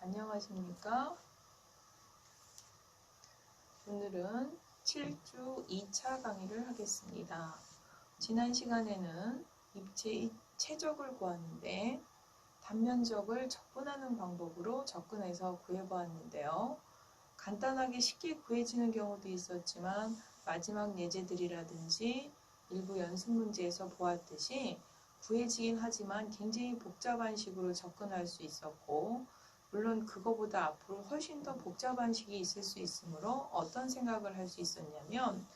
안녕하십니까? 오늘은 7주 2차 강의를 하겠습니다. 지난 시간에는 입체의 최적을 구하는데 단면적을 적분하는 방법으로 접근해서 구해보았는데요. 간단하게 쉽게 구해지는 경우도 있었지만 마지막 예제들이라든지 일부 연습 문제에서 보았듯이 구해지긴 하지만 굉장히 복잡한 식으로 접근할 수 있었고, 물론 그거보다 앞으로 훨씬 더 복잡한 식이 있을 수 있으므로 어떤 생각을 할 수 있었냐면,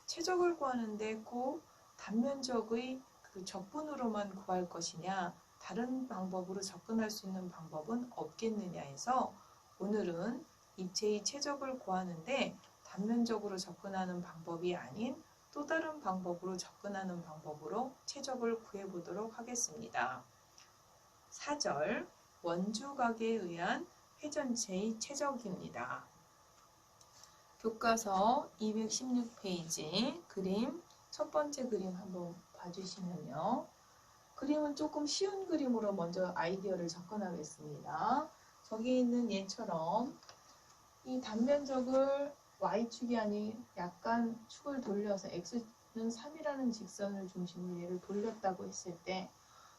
최적을 구하는데 꼭 단면적의 그 적분으로만 구할 것이냐, 다른 방법으로 접근할 수 있는 방법은 없겠느냐 해서 오늘은 입체의 최적을 구하는데 단면적으로 접근하는 방법이 아닌 또 다른 방법으로 접근하는 방법으로 최적을 구해보도록 하겠습니다. 4절 원주각에 의한 회전체의 최적입니다. 교과서 216페이지 그림 첫 번째 그림 한번 봐주시면요. 그림은 조금 쉬운 그림으로 먼저 아이디어를 접근하겠습니다. 저기 있는 얘처럼 이 단면적을 y축이 아닌 약간 축을 돌려서 x는 3이라는 직선을 중심으로 얘를 돌렸다고 했을 때,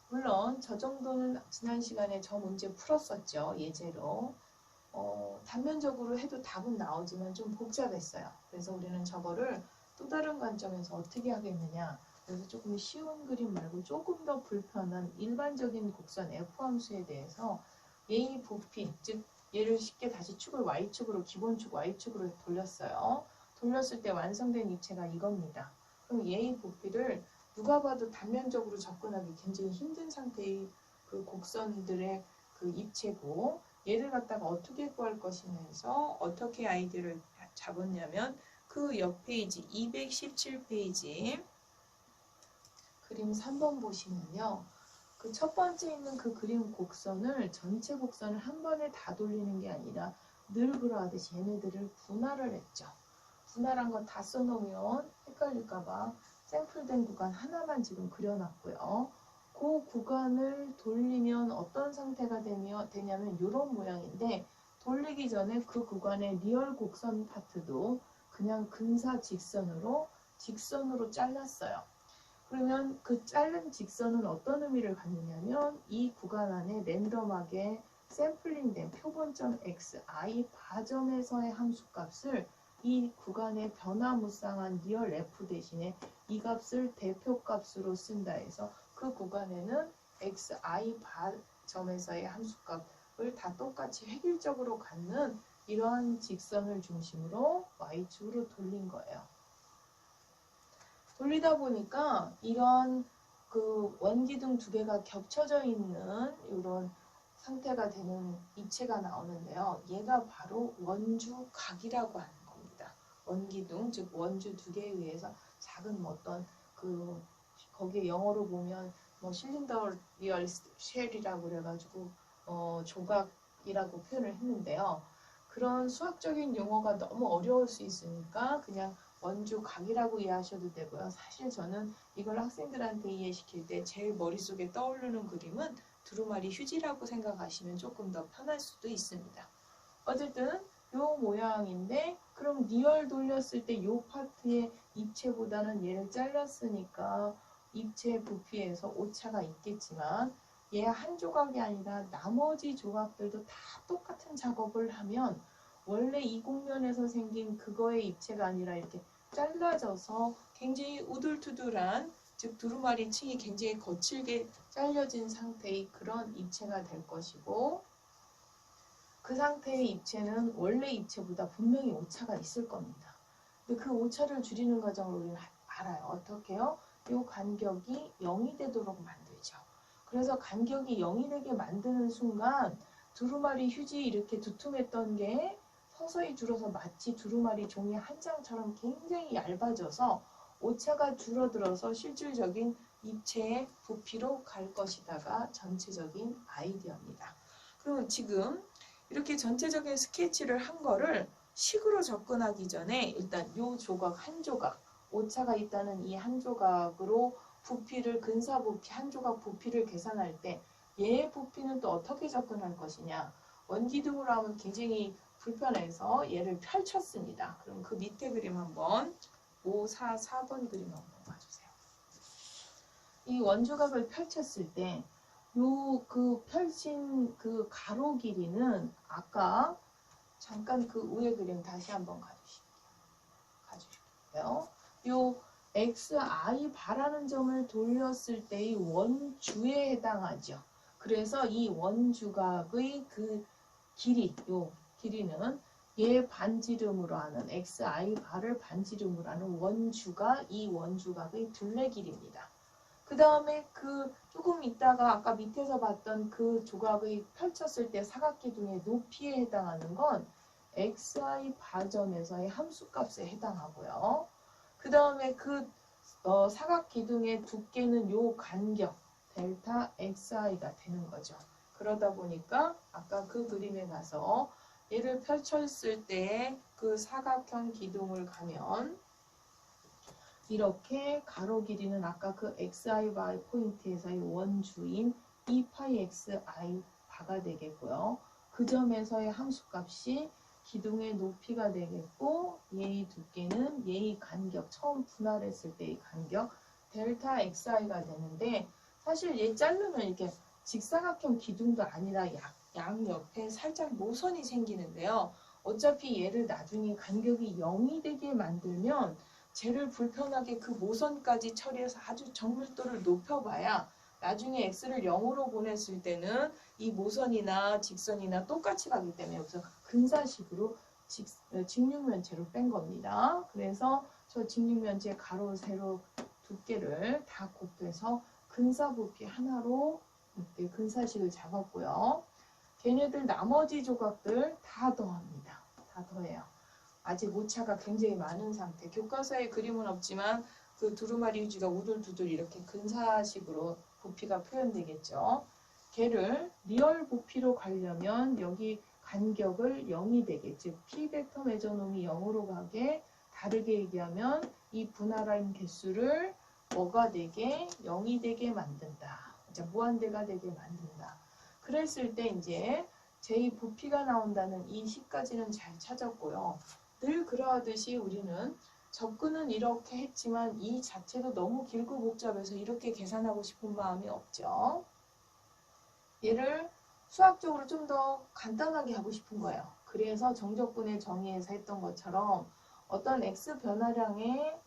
물론 저 정도는 지난 시간에 저 문제 풀었었죠. 예제로. 단면적으로 해도 답은 나오지만 좀 복잡했어요. 그래서 우리는 저거를 또 다른 관점에서 어떻게 하겠느냐. 그래서 조금 쉬운 그림 말고 조금 더 불편한 일반적인 곡선 F함수에 대해서 얘의 부피, 즉 얘를 쉽게 다시 축을 Y축으로, 기본축 Y축으로 돌렸어요. 돌렸을 때 완성된 입체가 이겁니다. 그럼 얘의 부피를 누가 봐도 단면적으로 접근하기 굉장히 힘든 상태의 그 곡선들의 그 입체고, 얘를 갖다가 어떻게 구할 것이면서 어떻게 아이디어를 잡았냐면 그 옆 페이지 217페이지 그림 3번 보시면요. 그 첫 번째 있는 그 그림 곡선을 전체 곡선을 한 번에 다 돌리는 게 아니라 늘 그러하듯이 얘네들을 분할을 했죠. 분할한 거 다 써놓으면 헷갈릴까봐 샘플된 구간 하나만 지금 그려놨고요. 그 구간을 돌리면 어떤 상태가 되냐면 이런 모양인데, 돌리기 전에 그 구간의 리얼 곡선 파트도 그냥 근사 직선으로 잘랐어요. 그러면 그 자른 직선은 어떤 의미를 갖느냐면 이 구간 안에 랜덤하게 샘플링된 표본점 xi 바점에서의 함수값을 이 구간의 변화무쌍한 리얼 f 대신에 이 값을 대표값으로 쓴다 해서 그 구간에는 xi 바점에서의 함수값을 다 똑같이 획일적으로 갖는 이러한 직선을 중심으로 y축으로 돌린 거예요. 돌리다 보니까 이런 그 원기둥 두 개가 겹쳐져 있는 이런 상태가 되는 입체가 나오는데요. 얘가 바로 원주각이라고 하는 겁니다. 원기둥, 즉 원주 두 개에 의해서 작은 어떤 그 거기에 영어로 보면 뭐 실린더리얼 쉘이라고 그래가지고 조각이라고 표현을 했는데요. 그런 수학적인 용어가 너무 어려울 수 있으니까 그냥 원주각이라고 이해하셔도 되고요. 사실 저는 이걸 학생들한테 이해시킬 때 제일 머릿속에 떠오르는 그림은 두루마리 휴지라고 생각하시면 조금 더 편할 수도 있습니다. 어쨌든 요 모양인데, 그럼 리얼 돌렸을 때 요 파트의 입체보다는 얘를 잘랐으니까 입체 부피에서 오차가 있겠지만, 얘 한 조각이 아니라 나머지 조각들도 다 똑같은 작업을 하면 원래 이 곡면에서 생긴 그거의 입체가 아니라 이렇게 잘라져서 굉장히 우둘투둘한, 즉 두루마리 층이 굉장히 거칠게 잘려진 상태의 그런 입체가 될 것이고, 그 상태의 입체는 원래 입체보다 분명히 오차가 있을 겁니다. 근데 그 오차를 줄이는 과정을 우리는 알아요. 어떻게요? 이 간격이 0이 되도록 만들죠. 그래서 간격이 0이 되게 만드는 순간 두루마리 휴지 이렇게 두툼했던 게 서서히 줄어서 마치 두루마리 종이 한 장처럼 굉장히 얇아져서 오차가 줄어들어서 실질적인 입체의 부피로 갈 것이다가 전체적인 아이디어입니다. 그럼 지금 이렇게 전체적인 스케치를 한 거를 식으로 접근하기 전에 일단 이 조각 한 조각, 오차가 있다는 이 한 조각으로 부피를, 근사 부피 한 조각 부피를 계산할 때 얘의 부피는 또 어떻게 접근할 것이냐. 원기둥으로 하면 굉장히 불편해서 얘를 펼쳤습니다. 그럼 그 밑에 그림 한번 5, 4, 4번 그림 한번 봐주세요. 이 원주각을 펼쳤을 때 요 그 펼친 그 가로 길이는 아까 잠깐 그 위에 그림 다시 한번 가주실게요. 요 xi 바라는 점을 돌렸을 때의 원주에 해당하죠. 그래서 이 원주각의 그 길이, 요 길이는 얘 반지름으로 하는 xi 바를 반지름으로 하는 원주가 이 원주각의 둘레 길이입니다. 그 다음에 그 조금 있다가 아까 밑에서 봤던 그 조각의 펼쳤을 때 사각기둥의 높이에 해당하는 건 xi 바점에서의 함수값에 해당하고요. 그 다음에 그 사각기둥의 두께는 요 간격 델타 xi가 되는 거죠. 그러다 보니까 아까 그 그림에 가서 얘를 펼쳤을 때 그 사각형 기둥을 가면 이렇게 가로 길이는 아까 그 xi 바의 포인트에서의 원주인 2파이 xi 바가 되겠고요. 그 점에서의 함수값이 기둥의 높이가 되겠고 얘의 두께는 얘의 간격, 처음 분할했을 때의 간격 델타 xi가 되는데 사실 얘 자르면 이렇게 직사각형 기둥도 아니라 양 옆에 살짝 모선이 생기는데요. 어차피 얘를 나중에 간격이 0이 되게 만들면 쟤를 불편하게 그 모선까지 처리해서 아주 정밀도를 높여봐야 나중에 x를 0으로 보냈을 때는 이 모선이나 직선이나 똑같이 가기 때문에 여기서 근사식으로 직육면체로 뺀 겁니다. 그래서 저 직육면체 가로 세로 두께를 다 곱해서 근사부피 하나로 이렇게 근사식을 잡았고요. 걔네들 나머지 조각들 다 더합니다. 다 더해요. 아직 오차가 굉장히 많은 상태. 교과서에 그림은 없지만 그 두루마리 휴지가 우둘두둘 이렇게 근사식으로 부피가 표현되겠죠. 걔를 리얼 부피로 가려면 여기 간격을 0이 되겠죠. p 벡터 매저놈이 0으로 가게 다르게 얘기하면 이 분할한 개수를 뭐가 되게 0이 되게 만든다. 무한대가 되게 만든다. 그랬을 때 이제 제2 부피가 나온다는 이 식까지는 잘 찾았고요. 늘 그러하듯이 우리는 접근은 이렇게 했지만 이 자체도 너무 길고 복잡해서 이렇게 계산하고 싶은 마음이 없죠. 얘를 수학적으로 좀 더 간단하게 하고 싶은 거예요. 그래서 정적분의 정의에서 했던 것처럼 어떤 x 변화량에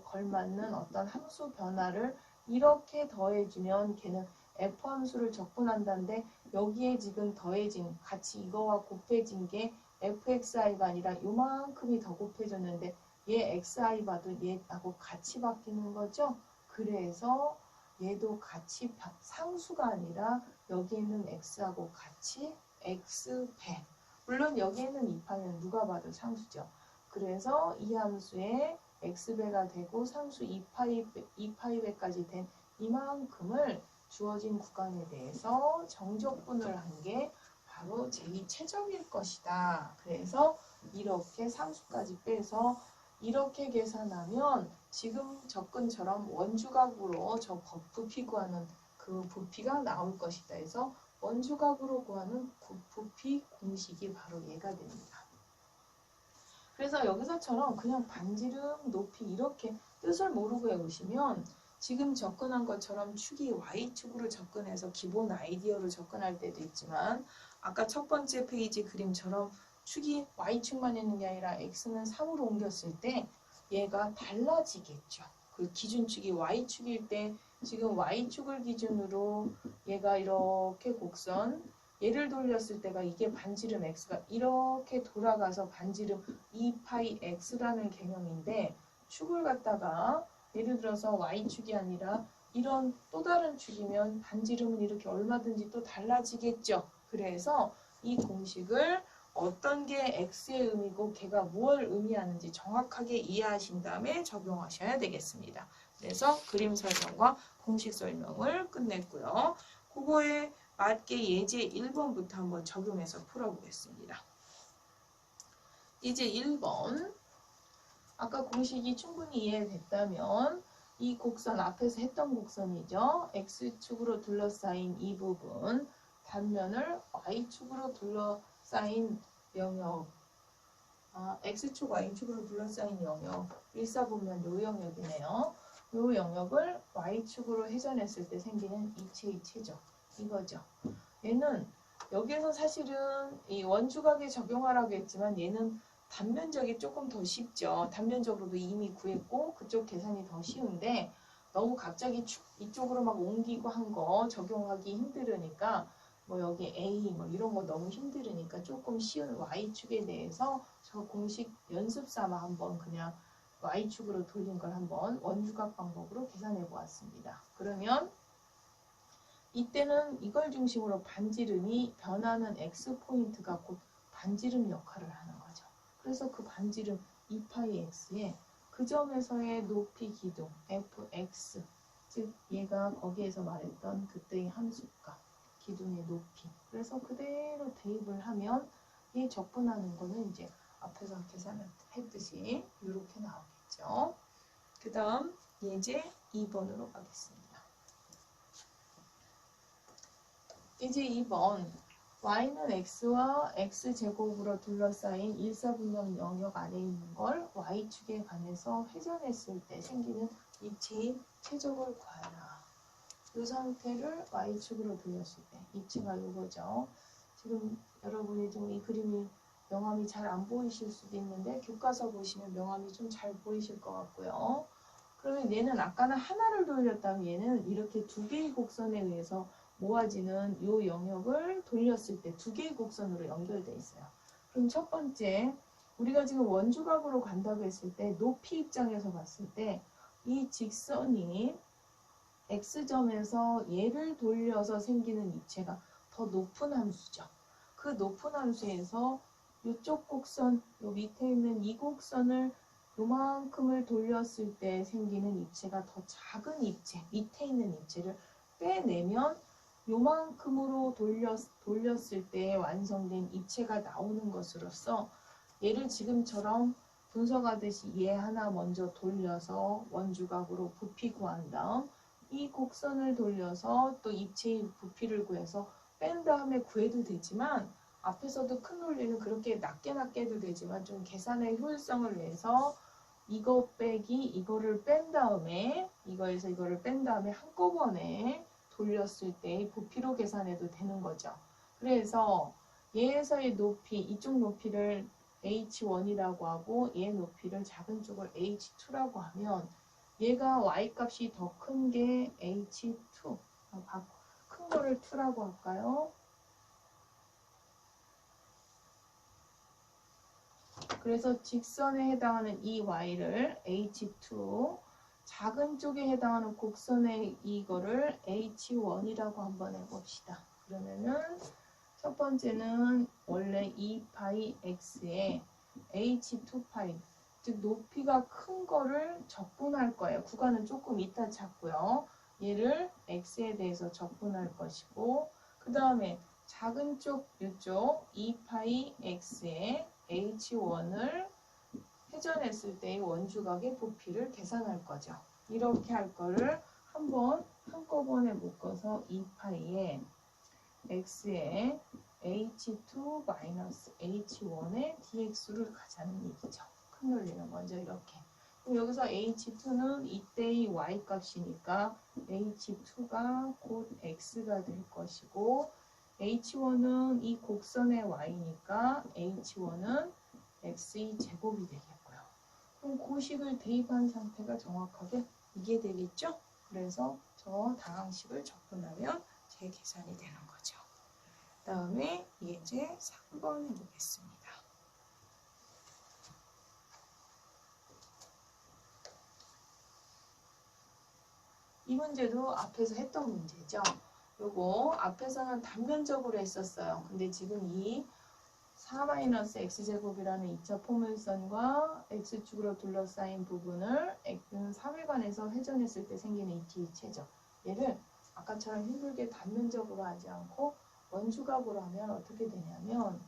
걸맞는 어떤 함수 변화를 이렇게 더해주면 걔는 f 함수를 적분한다는데 여기에 지금 더해진 같이 이거와 곱해진 게 fxi가 아니라 요만큼이 더 곱해졌는데 얘 xi 봐도 얘하고 같이 바뀌는 거죠. 그래서 얘도 같이 상수가 아니라 여기 있는 x하고 같이 x배. 물론 여기에는 2파면 누가 봐도 상수죠. 그래서 이 함수에 x배가 되고 상수 2파이배까지 된 이만큼을 주어진 구간에 대해서 정적분을 한 게 바로 제2최적일 것이다. 그래서 이렇게 상수까지 빼서 이렇게 계산하면 지금 접근처럼 원주각으로 저 부피 구하는 그 부피가 나올 것이다 해서 원주각으로 구하는 부피 공식이 바로 얘가 됩니다. 그래서 여기서처럼 그냥 반지름, 높이 이렇게 뜻을 모르고 외우시면 지금 접근한 것처럼 축이 Y축으로 접근해서 기본 아이디어로 접근할 때도 있지만 아까 첫 번째 페이지 그림처럼 축이 Y축만 있는 게 아니라 X는 3으로 옮겼을 때 얘가 달라지겠죠. 그 기준축이 Y축일 때 지금 Y축을 기준으로 얘가 이렇게 곡선 얘를 돌렸을 때가 이게 반지름 X가 이렇게 돌아가서 반지름 2파이 X라는 개념인데 축을 갖다가 예를 들어서 Y축이 아니라 이런 또 다른 축이면 반지름은 이렇게 얼마든지 또 달라지겠죠. 그래서 이 공식을 어떤 게 X의 의미고 걔가 무엇을 의미하는지 정확하게 이해하신 다음에 적용하셔야 되겠습니다. 그래서 그림 설명과 공식 설명을 끝냈고요. 그거에 맞게 예제 1번부터 한번 적용해서 풀어보겠습니다. 예제 1번. 아까 공식이 충분히 이해됐다면 이 곡선 앞에서 했던 곡선이죠. X축으로 둘러싸인 이 부분 단면을 y축으로 둘러싸인 영역, x축, y축으로 둘러싸인 영역, 일사분면 요 영역이네요. 요 영역을 y축으로 회전했을 때 생기는 이체죠. 이거죠. 얘는 여기에서 사실은 이 원주각에 적용하라고 했지만 얘는 단면적이 조금 더 쉽죠. 단면적으로도 이미 구했고 그쪽 계산이 더 쉬운데 너무 갑자기 이쪽으로 막 옮기고 한 거 적용하기 힘들으니까 뭐 여기 A 뭐 이런 거 너무 힘들으니까 조금 쉬운 Y축에 대해서 저 공식 연습 삼아 한번 그냥 Y축으로 돌린 걸 한번 원주각 방법으로 계산해 보았습니다. 그러면 이때는 이걸 중심으로 반지름이 변하는 X포인트가 곧 반지름 역할을 하는 거죠. 그래서 그 반지름 2파이X에 그 점에서의 높이 기둥 fx, 즉 얘가 거기에서 말했던 그때의 함수값, 기둥의 높이. 그래서 그대로 대입을 하면 얘 적분하는 거는 이제 앞에서 계산했듯이 이렇게 나오겠죠. 그 다음 예제 2번으로 가겠습니다. 이제 2번 y는 x와 x제곱으로 둘러싸인 일사분면 영역 안에 있는 걸 y축에 관해서 회전했을 때 생기는 입체의 최적을 구하라. 이 상태를 y축으로 돌렸을 때 입체가 이거죠. 지금 여러분이 좀 이 그림이 명암이 잘 안 보이실 수도 있는데 교과서 보시면 명암이 좀 잘 보이실 것 같고요. 그러면 얘는 아까는 하나를 돌렸다면 얘는 이렇게 두 개의 곡선에 의해서 모아지는 이 영역을 돌렸을 때 두 개의 곡선으로 연결되어 있어요. 그럼 첫 번째, 우리가 지금 원주각으로 간다고 했을 때 높이 입장에서 봤을 때 이 직선이 x점에서 얘를 돌려서 생기는 입체가 더 높은 함수죠. 그 높은 함수에서 이쪽 곡선, 요 밑에 있는 이 곡선을 요만큼을 돌렸을 때 생기는 입체가 더 작은 입체, 밑에 있는 입체를 빼내면 요만큼으로 돌렸을 때 완성된 입체가 나오는 것으로서 얘를 지금처럼 분석하듯이 얘 하나 먼저 돌려서 원주각으로 부피 구한 다음 이 곡선을 돌려서 또 입체의 부피를 구해서 뺀 다음에 구해도 되지만 앞에서도 큰 논리는 그렇게 낮게 해도 되지만 좀 계산의 효율성을 위해서 이거 빼기 이거를 뺀 다음에 이거에서 이거를 뺀 다음에 한꺼번에 돌렸을 때 부피로 계산해도 되는 거죠. 그래서 얘에서의 높이, 이쪽 높이를 h1이라고 하고 얘 높이를 작은 쪽을 h2라고 하면 얘가 y값이 더 큰 게 h2, 큰 거를 2라고 할까요? 그래서 직선에 해당하는 이 y를 h2, 작은 쪽에 해당하는 곡선의 이거를 h1이라고 한번 해봅시다. 그러면은 첫 번째는 원래 2파이 x에 h2파이, 즉 높이가 큰 거를 적분할 거예요. 구간은 조금 이따 찾고요. 얘를 x에 대해서 적분할 것이고 그 다음에 작은 쪽 이쪽 2파이 x에 h1을 회전했을 때의 원주각의 부피를 계산할 거죠. 이렇게 할 거를 한번 한꺼번에 묶어서 2파이에 x에 h2-h1의 dx를 가자는 얘기죠. 큰 논리는 먼저 이렇게. 그럼 여기서 h2는 이때의 y값이니까 h2가 곧 x가 될 것이고 h1은 이 곡선의 y니까 h1은 x의 제곱이 되겠고요. 그럼 고식을 대입한 상태가 정확하게 이게 되겠죠? 그래서 저 다항식을 적분하면 제 계산이 되는 거죠. 그 다음에 예제 3번 해보겠습니다. 이 문제도 앞에서 했던 문제죠. 요거 앞에서는 단면적으로 했었어요. 근데 지금 이 4-x제곱이라는 2차 포물선과 x축으로 둘러싸인 부분을 x는 3일간에서 회전했을 때 생기는 입체죠. 얘를 아까처럼 힘들게 단면적으로 하지 않고 원주각으로 하면 어떻게 되냐면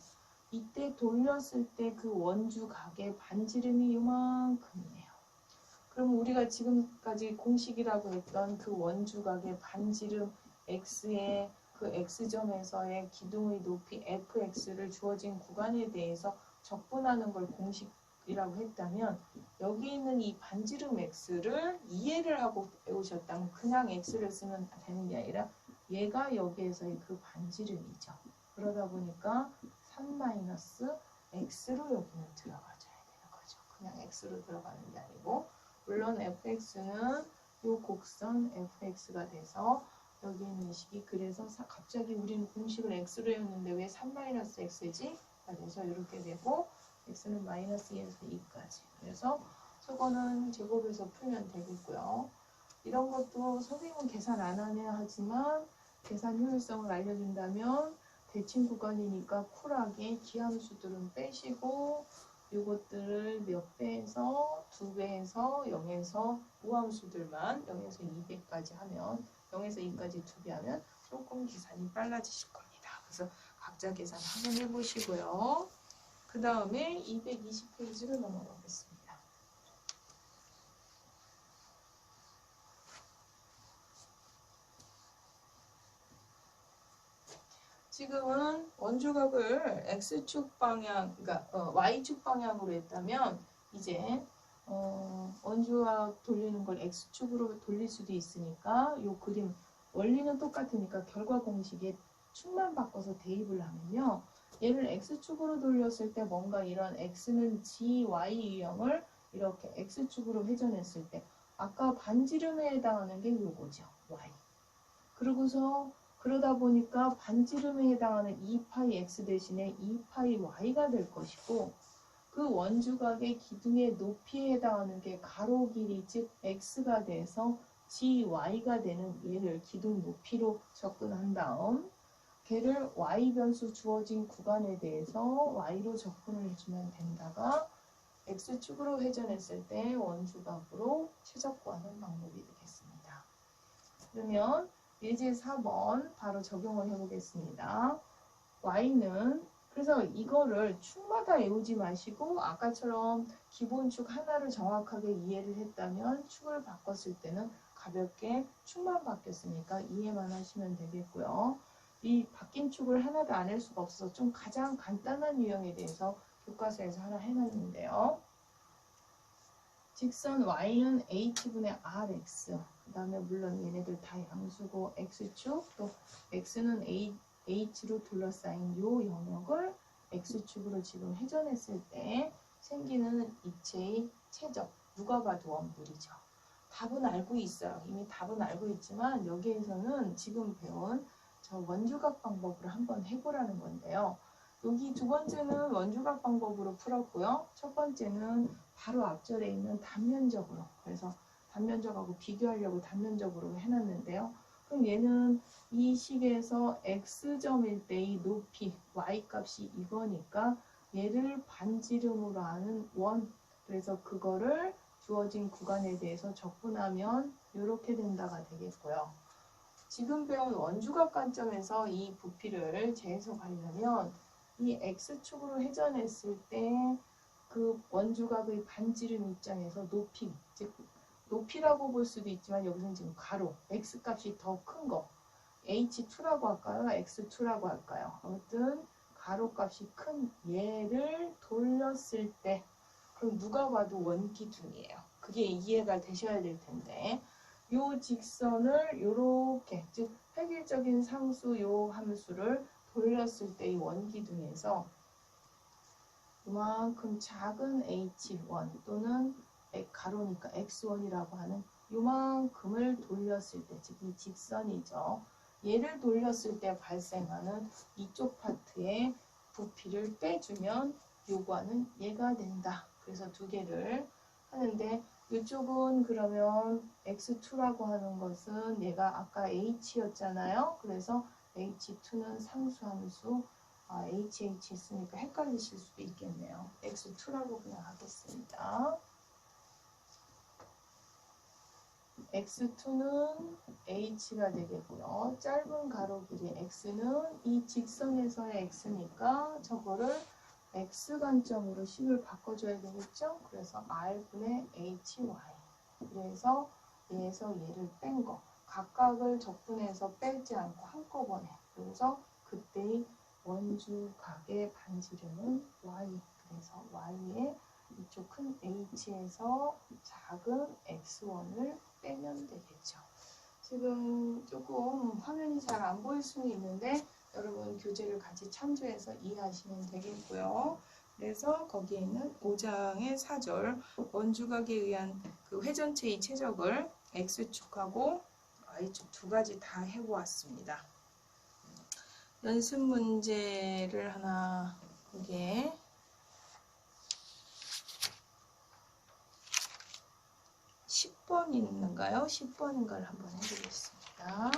이때 돌렸을 때 그 원주각의 반지름이 요만큼이에요. 그럼 우리가 지금까지 공식이라고 했던 그 원주각의 반지름 x의 그 x점에서의 기둥의 높이 fx를 주어진 구간에 대해서 적분하는 걸 공식이라고 했다면 여기 있는 이 반지름 x를 이해를 하고 배우셨다면 그냥 x를 쓰면 되는 게 아니라 얘가 여기에서의 그 반지름이죠. 그러다 보니까 3-x로 여기는 들어가줘야 되는 거죠. 그냥 x로 들어가는 게 아니고 물론 fx는 이 곡선 fx가 돼서 여기 있는 식이 그래서 갑자기 우리는 공식을 x로 했는데 왜 3-x지? 그래서 이렇게 되고 x는 -2에서 2까지. 그래서 저거는 제곱해서 풀면 되겠고요. 이런 것도 선생님은 계산 안 하냐 하지만 계산 효율성을 알려준다면 대칭 구간이니까 쿨하게 기함수들은 빼시고 요것들을 몇 배에서 2배에서 0에서 무함수들만 0에서 2배까지 하면 0에서 2까지 2배 하면 조금 계산이 빨라지실 겁니다. 그래서 각자 계산 한번 해보시고요. 그 다음에 220페이지로 넘어가겠습니다. 지금은 원주각을 X축 방향, 그러니까 Y축 방향으로 했다면 이제 원주각 돌리는 걸 X축으로 돌릴 수도 있으니까 이 그림 원리는 똑같으니까 결과 공식에 축만 바꿔서 대입을 하면요. 얘를 X축으로 돌렸을 때 뭔가 이런 X는 GY 유형을 이렇게 X축으로 회전했을 때 아까 반지름에 해당하는 게 요거죠. Y. 그러고서 그러다 보니까 반지름에 해당하는 2파이 x 대신에 2파이 y가 될 것이고 그 원주각의 기둥의 높이에 해당하는 게 가로 길이 즉 x가 돼서 gy가 되는 얘를 기둥 높이로 접근한 다음 걔를 y 변수 주어진 구간에 대해서 y로 접근을 해주면 된다가 x축으로 회전했을 때 원주각으로 최적화하는 방법이 되겠습니다. 그러면 예제 4번 바로 적용을 해보겠습니다. y는 그래서 이거를 축마다 외우지 마시고 아까처럼 기본 축 하나를 정확하게 이해를 했다면 축을 바꿨을 때는 가볍게 축만 바뀌었으니까 이해만 하시면 되겠고요. 이 바뀐 축을 하나도 안 할 수가 없어서 좀 가장 간단한 유형에 대해서 교과서에서 하나 해놨는데요. 직선 y는 h분의 rx 그 다음에 물론 얘네들 다 양수고 x축 또 x는 h로 둘러싸인 요 영역을 x축으로 지금 회전했을 때 생기는 입체의 최적 누가 봐도 원뿔이죠. 답은 알고 있어요. 이미 답은 알고 있지만 여기에서는 지금 배운 저 원주각 방법으로 한번 해보라는 건데요. 여기 두 번째는 원주각 방법으로 풀었고요. 첫 번째는 바로 앞절에 있는 단면적으로 그래서 단면적하고 비교하려고 단면적으로 해놨는데요. 그럼 얘는 이 식에서 x점일 때의 높이 y 값이 이거니까 얘를 반지름으로 하는 원 그래서 그거를 주어진 구간에 대해서 적분하면 이렇게 된다가 되겠고요. 지금 배운 원주각 관점에서 이 부피를 재해석하려면 이 x축으로 회전했을 때 그 원주각의 반지름 입장에서 높이, 즉 높이라고 볼 수도 있지만 여기서는 지금 가로, x값이 더 큰 거 h2라고 할까요? x2라고 할까요? 아무튼 가로값이 큰 얘를 돌렸을 때 그럼 누가 봐도 원기둥이에요. 그게 이해가 되셔야 될 텐데 요 직선을 요렇게 즉 획일적인 상수 요 함수를 돌렸을 때 이 원기둥에서 이만큼 작은 h1 또는 가로니까 x1이라고 하는 요만큼을 돌렸을 때 즉 이 직선이죠. 얘를 돌렸을 때 발생하는 이쪽 파트의 부피를 빼주면 요구하는 얘가 된다. 그래서 두 개를 하는데 이쪽은 그러면 x2라고 하는 것은 얘가 아까 h였잖아요. 그래서 h2는 상수함수 HH 있으니까 헷갈리실 수도 있겠네요. x2라고 그냥 하겠습니다. x2는 h가 되겠고요. 짧은 가로 길이 x는 이 직선에서의 x니까 저거를 x 관점으로 식을 바꿔줘야 되겠죠? 그래서 r분의 hy 그래서 얘에서 얘를 뺀 거. 각각을 적분해서 빼지 않고 한꺼번에. 그래서 그때의 원주각의 반지름은 y. 그래서 y의 이쪽 큰 h에서 작은 x1을 빼면 되겠죠. 지금 조금 화면이 잘 안 보일 수는 있는데 여러분 교재를 같이 참조해서 이해하시면 되겠고요. 그래서 거기에 있는 5장의 4절 원주각에 의한 그 회전체의 최적을 x축하고 y축 두 가지 다 해보았습니다. 연습 문제를 하나 보게. (10번) 있는가요? (10번인가를) 한번 해보겠습니다.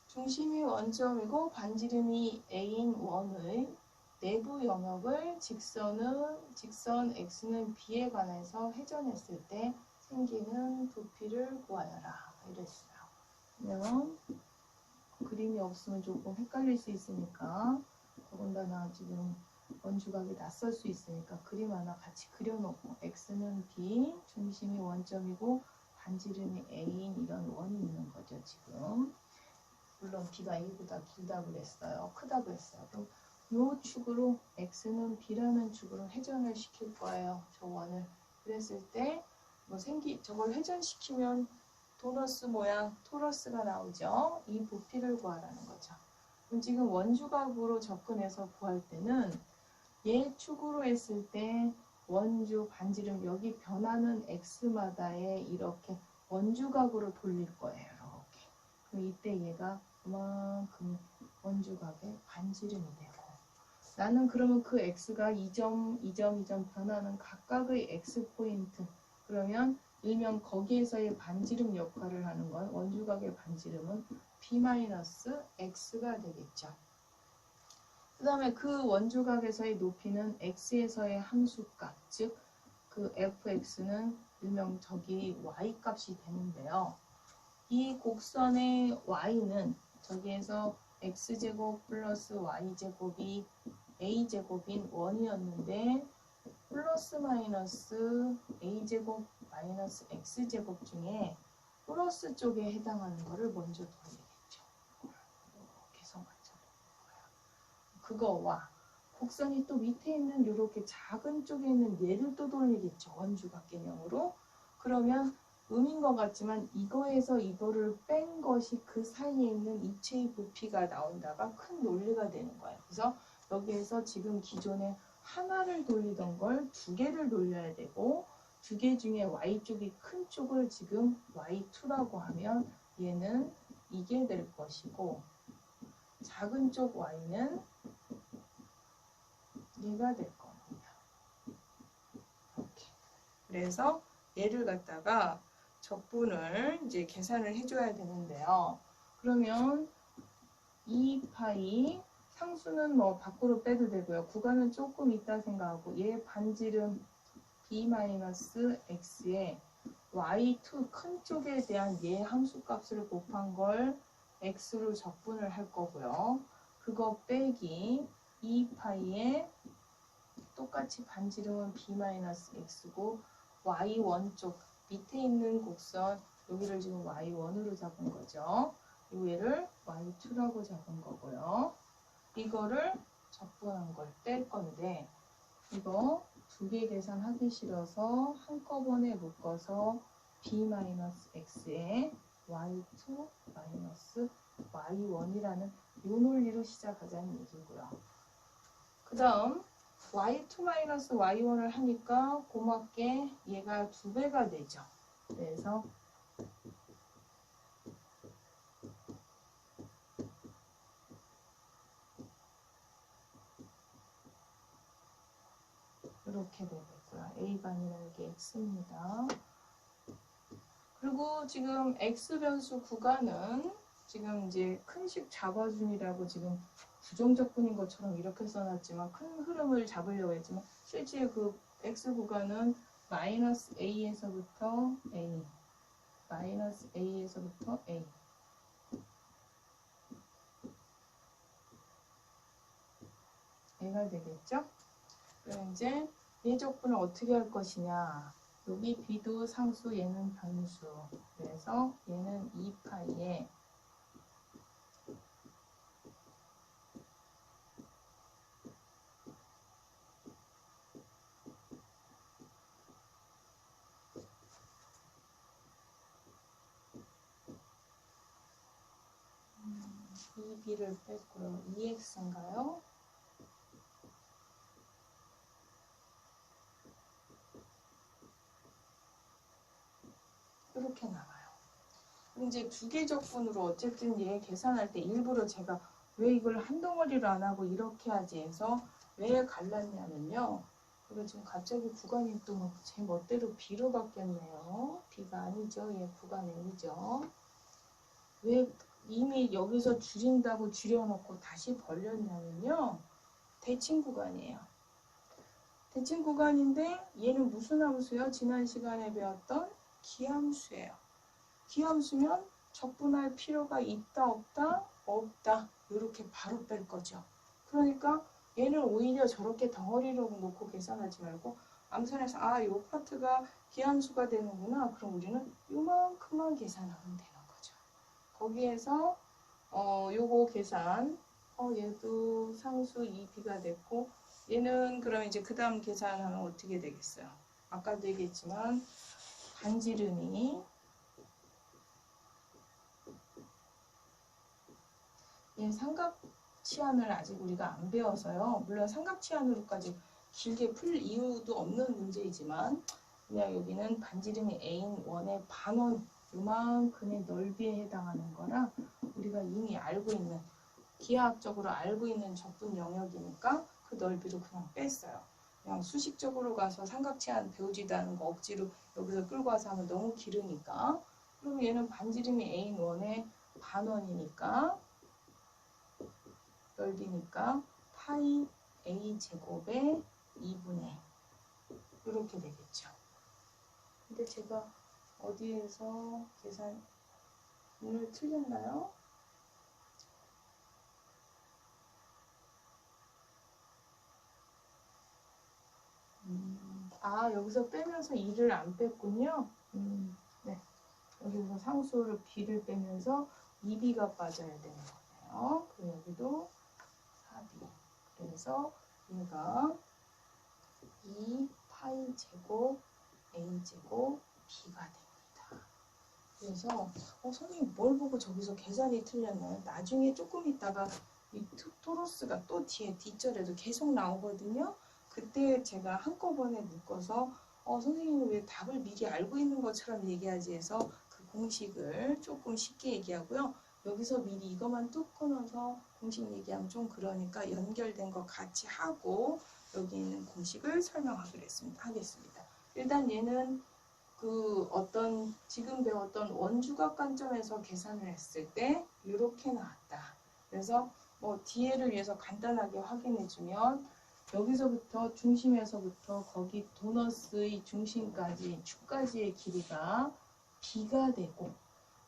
중심이 원점이고 반지름이 a인 원의 내부 영역을 직선 x는 b에 관해서 회전했을 때 생기는 부피를 구하여라. 이랬어요. 그러면 그림이 없으면 조금 헷갈릴 수 있으니까 더군다나 지금 원주각이 낯설 수 있으니까 그림 하나 같이 그려놓고 x는 b, 중심이 원점이고 반지름이 a인 이런 원이 있는 거죠. 지금 물론 b가 a보다 길다고 그랬어요. 크다고 했어요. 그럼 이 축으로 x는 b라는 축으로 회전을 시킬 거예요. 저 원을. 그랬을 때 뭐 저걸 회전시키면 도너스 모양 토러스가 나오죠. 이 부피를 구하라는 거죠. 그럼 지금 원주각으로 접근해서 구할 때는 얘 축으로 했을 때 원주 반지름 여기 변하는 x마다에 이렇게 원주각으로 돌릴 거예요. 이렇게. 그럼 이때 얘가 그만큼 원주각의 반지름이 되고 나는 그러면 그 x가 2점, 2점, 2점 변하는 각각의 x포인트 그러면 일명 거기에서의 반지름 역할을 하는 건 원주각의 반지름은 b-x가 되겠죠. 그 다음에 그 원주각에서의 높이는 x에서의 함수값, 즉 그 fx는 일명 저기 y값이 되는데요. 이 곡선의 y는 저기에서 x제곱 플러스 y제곱이 a제곱인 원이었는데 플러스 마이너스 a제곱 마이너스 x제곱 중에 플러스 쪽에 해당하는 거를 먼저 돌리겠죠. 이렇게 성관점 그거와 곡선이 또 밑에 있는 이렇게 작은 쪽에 있는 얘를 또 돌리겠죠. 원주각 개념으로. 그러면 음인 것 같지만 이거에서 이거를 뺀 것이 그 사이에 있는 입체의 부피가 나온다가 큰 논리가 되는 거예요. 그래서 여기에서 지금 기존에 하나를 돌리던 걸 두 개를 돌려야 되고 두 개 중에 y쪽이 큰 쪽을 지금 y2라고 하면 얘는 이게 될 것이고 작은 쪽 y는 얘가 될 겁니다. 이렇게. 그래서 얘를 갖다가 적분을 이제 계산을 해줘야 되는데요. 그러면 2파이 상수는 뭐 밖으로 빼도 되고요. 구간은 조금 있다 생각하고 얘 반지름 b-x에 y2 큰 쪽에 대한 얘 함수값을 곱한 걸 x로 적분을 할 거고요. 그거 빼기 2파이에 똑같이 반지름은 b-x고 y1 쪽 밑에 있는 곡선 여기를 지금 y1으로 잡은 거죠. 이 얘를 y2라고 잡은 거고요. 이거를 적분한 걸 뺄 건데 이거 두 개 계산하기 싫어서 한꺼번에 묶어서 b-x에 y2 y1이라는 이 논리로 시작하자는 얘기고요. 그 다음 y2-y1을 하니까 고맙게 얘가 2배가 되죠. 그래서 이렇게 되겠고요. A가 아니라 이게 X입니다. 그리고 지금 X 변수 구간은 지금 이제 큰식 잡아준이라고 지금 부정적분인 것처럼 이렇게 써놨지만 큰 흐름을 잡으려고 했지만 실제 그 X 구간은 마이너스 A에서부터 A 마이너스 A에서부터 A. A가 되겠죠? 그럼 이제 예적분을 어떻게 할 것이냐. 여기 B도 상수, 얘는 변수. 그래서 얘는 2파이에 이 B를 뺐고요. 2X인가요? 이렇게 나와요. 이제 두 개 적분으로 어쨌든 얘 계산할 때 일부러 제가 왜 이걸 한 덩어리로 안 하고 이렇게 하지 해서 왜 갈랐냐면요. 이거 지금 갑자기 구간이 또 제 멋대로 B로 바뀌었네요. B가 아니죠. 얘 구간 A죠. 왜 이미 여기서 줄인다고 줄여놓고 다시 벌렸냐면요. 대칭 구간이에요. 대칭 구간인데 얘는 무슨 함수요? 지난 시간에 배웠던 기함수예요. 기함수면 적분할 필요가 있다 없다? 없다. 이렇게 바로 뺄 거죠. 그러니까 얘는 오히려 저렇게 덩어리로 놓고 계산하지 말고 암산해서 요 파트가 기함수가 되는구나. 그럼 우리는 요만큼만 계산하면 되는 거죠. 거기에서 요거 계산 얘도 상수 2b가 됐고 얘는 그럼 이제 그 다음 계산하면 어떻게 되겠어요? 아까도 얘기했지만 반지름이 얘 삼각치안을 아직 우리가 안 배워서요. 물론 삼각치안으로까지 길게 풀 이유도 없는 문제이지만 그냥 여기는 반지름이 A인 원의 반원 요만큼의 넓이에 해당하는 거라 우리가 이미 알고 있는 기하학적으로 알고 있는 적분 영역이니까 그 넓이로 그냥 뺐어요. 그냥 수식적으로 가서 삼각치안 배우지도 않은 거 억지로 여기서 끌고 와서 하면 너무 길으니까 그럼 얘는 반지름이 A인 원의 반원이니까 넓이니까 파이 A 제곱의 2분의 이렇게 되겠죠. 근데 제가 어디에서 계산을 틀렸나요? 여기서 빼면서 2를 안 뺐군요. 네. 여기서 상수를 B를 빼면서 2B가 빠져야 되는 거네요. 그럼 여기도 4B. 그래서 얘가 2파이 제곱 A 제곱 B가 됩니다. 그래서 선생님 뭘 보고 저기서 계산이 틀렸나요? 나중에 조금 있다가 이 토로스가 또 뒤에 뒷절에도 계속 나오거든요. 그때 제가 한꺼번에 묶어서 선생님은 왜 답을 미리 알고 있는 것처럼 얘기하지 해서 그 공식을 조금 쉽게 얘기하고요. 여기서 미리 이것만 뚝 끊어서 공식 얘기하면 좀 그러니까 연결된 거 같이 하고 여기 있는 공식을 설명하기로 하겠습니다. 일단 얘는 그 어떤 지금 배웠던 원주각 관점에서 계산을 했을 때 이렇게 나왔다. 그래서 뒤에를 위해서 간단하게 확인해주면 여기서부터 중심에서부터 거기 도너스의 중심까지 축까지의 길이가 B가 되고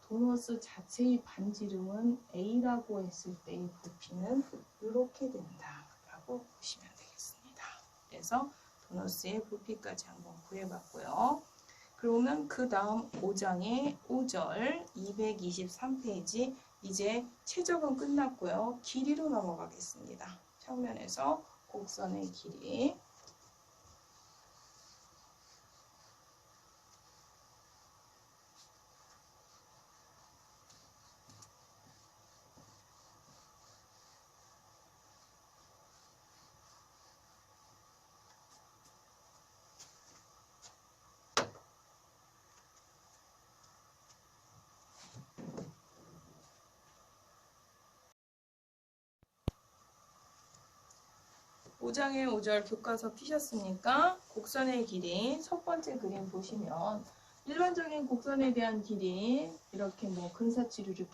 도너스 자체의 반지름은 A라고 했을 때의 부피는 이렇게 된다라고 보시면 되겠습니다. 그래서 도너스의 부피까지 한번 구해봤고요. 그러면 그 다음 5장의 5절 223페이지 이제 최적은 끝났고요. 길이로 넘어가겠습니다. 평면에서 곡선의 길이 (5) 장의 5절 교과서 피셨습니까? 곡선의 길이 첫 번째 그림 보시면 일반적인 곡선에 대한 길이 이렇게 근사치로 이렇게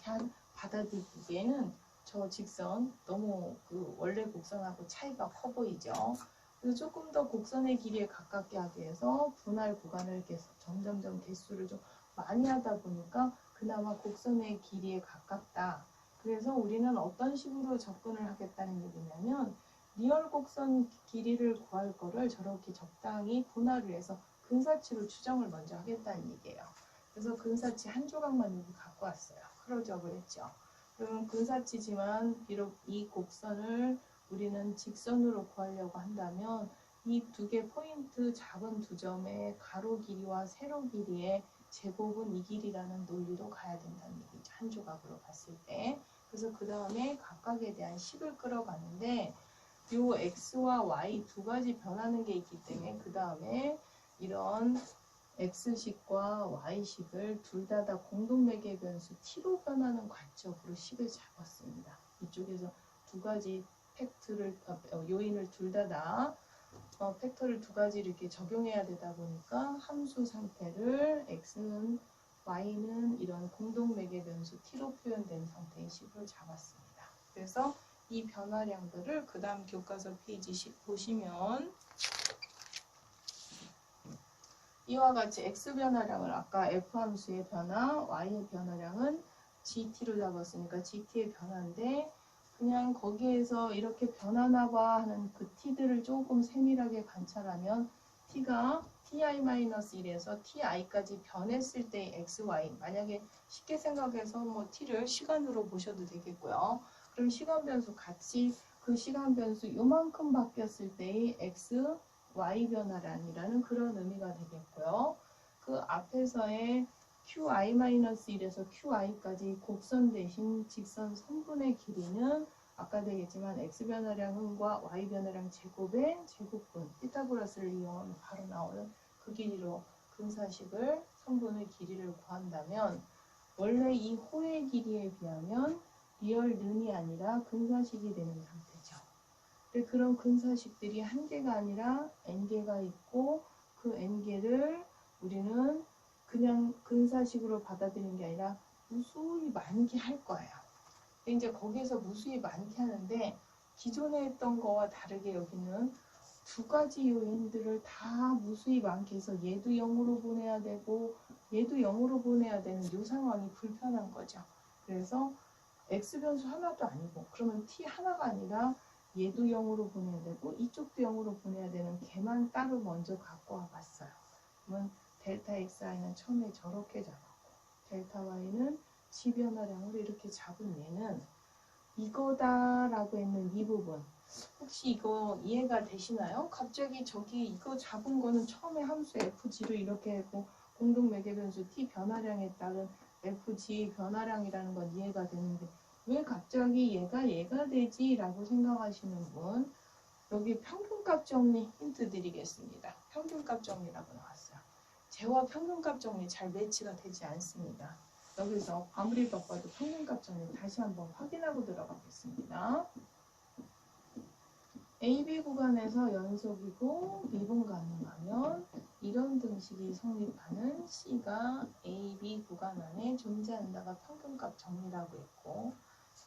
받아들이기에는 저 직선 너무 그 원래 곡선하고 차이가 커 보이죠. 그래서 조금 더 곡선의 길이에 가깝게 하기 위해서 분할 구간을 계속 점점점 개수를 좀 많이 하다 보니까 그나마 곡선의 길이에 가깝다. 그래서 우리는 어떤 식으로 접근을 하겠다는 얘기냐면 리얼 곡선 길이를 구할 거를 저렇게 적당히 분할을 해서 근사치로 추정을 먼저 하겠다는 얘기예요. 그래서 근사치 한 조각만 여기 갖고 왔어요. 클로즈업을 했죠. 그럼 근사치지만 비록 이 곡선을 우리는 직선으로 구하려고 한다면 이 두 개 포인트 작은 두 점의 가로 길이와 세로 길이의 제곱은 이 길이라는 논리로 가야 된다는 얘기죠. 한 조각으로 봤을 때. 그래서 그 다음에 각각에 대한 식을 끌어가는데 요 x와 y 두 가지 변하는 게 있기 때문에 그 다음에 이런 x식과 y식을 둘 다 공동매개 변수 t로 변하는 관점으로 식을 잡았습니다. 이쪽에서 두 가지 팩트를 요인을 둘 다 팩터를 두 가지 이렇게 적용해야 되다 보니까 함수 상태를 x는 y는 이런 공동매개 변수 t로 표현된 상태의 식을 잡았습니다. 그래서 이 변화량들을 그 다음 교과서 페이지 10 보시면 이와 같이 x 변화량을 아까 f 함수의 변화, y의 변화량은 gt로 잡았으니까 gt의 변화인데 그냥 거기에서 이렇게 변하나 봐 하는 그 t들을 조금 세밀하게 관찰하면 t가 ti-1에서 ti까지 변했을 때의 xy 만약에 쉽게 생각해서 뭐 t를 시간으로 보셔도 되겠고요. 그럼 시간 변수 같이 그 시간 변수 요만큼 바뀌었을 때의 x, y 변화량이라는 그런 의미가 되겠고요. 그 앞에서의 qi-1에서 qi까지 곡선 대신 직선 선분의 길이는 아까 되겠지만 x 변화량과 y 변화량 제곱의 제곱분 피타고라스를 이용하면 바로 나오는 그 길이로 근사식을 선분의 길이를 구한다면 원래 이 호의 길이에 비하면 리얼 는이 아니라 근사식이 되는 상태죠. 근데 그런 근사식들이 한 개가 아니라 n개가 있고 그 n개를 우리는 그냥 근사식으로 받아들이는 게 아니라 무수히 많게 할 거예요. 근데 이제 거기에서 무수히 많게 하는데 기존에 했던 거와 다르게 여기는 두 가지 요인들을 다 무수히 많게 해서 얘도 0으로 보내야 되고 얘도 0으로 보내야 되는 이 상황이 불편한 거죠. 그래서 x변수 하나도 아니고 그러면 t 하나가 아니라 얘도 0으로 보내야 되고 이쪽도 0으로 보내야 되는 걔만 따로 먼저 갖고 와봤어요. 그러면 델타 xi는 처음에 저렇게 잡았고 델타 y는 지변화량으로 이렇게 잡은 얘는 이거다라고 했는 이 부분 혹시 이거 이해가 되시나요? 갑자기 저기 이거 잡은 거는 처음에 함수 fg로 이렇게 했고 공동매개변수 t 변화량에 따른 fg 변화량이라는 건 이해가 되는데 왜 갑자기 얘가 되지? 라고 생각하시는 분 여기 평균값 정리 힌트 드리겠습니다. 평균값 정리라고 나왔어요. 쟤와 평균값 정리 잘 매치가 되지 않습니다. 여기서 아무리 바빠도 평균값 정리 다시 한번 확인하고 들어가겠습니다. AB 구간에서 연속이고 미분 가능하면 이런 등식이 성립하는 C가 AB 구간 안에 존재한다가 평균값 정리라고 했고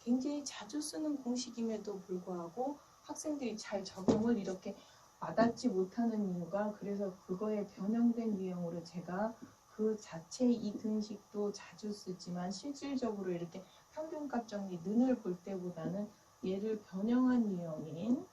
굉장히 자주 쓰는 공식임에도 불구하고 학생들이 잘 적용을 이렇게 와닿지 못하는 이유가 그래서 그거에 변형된 유형으로 제가 그 자체의 이 등식도 자주 쓰지만 실질적으로 이렇게 평균값 정리 는을 볼 때보다는 얘를 변형한 유형인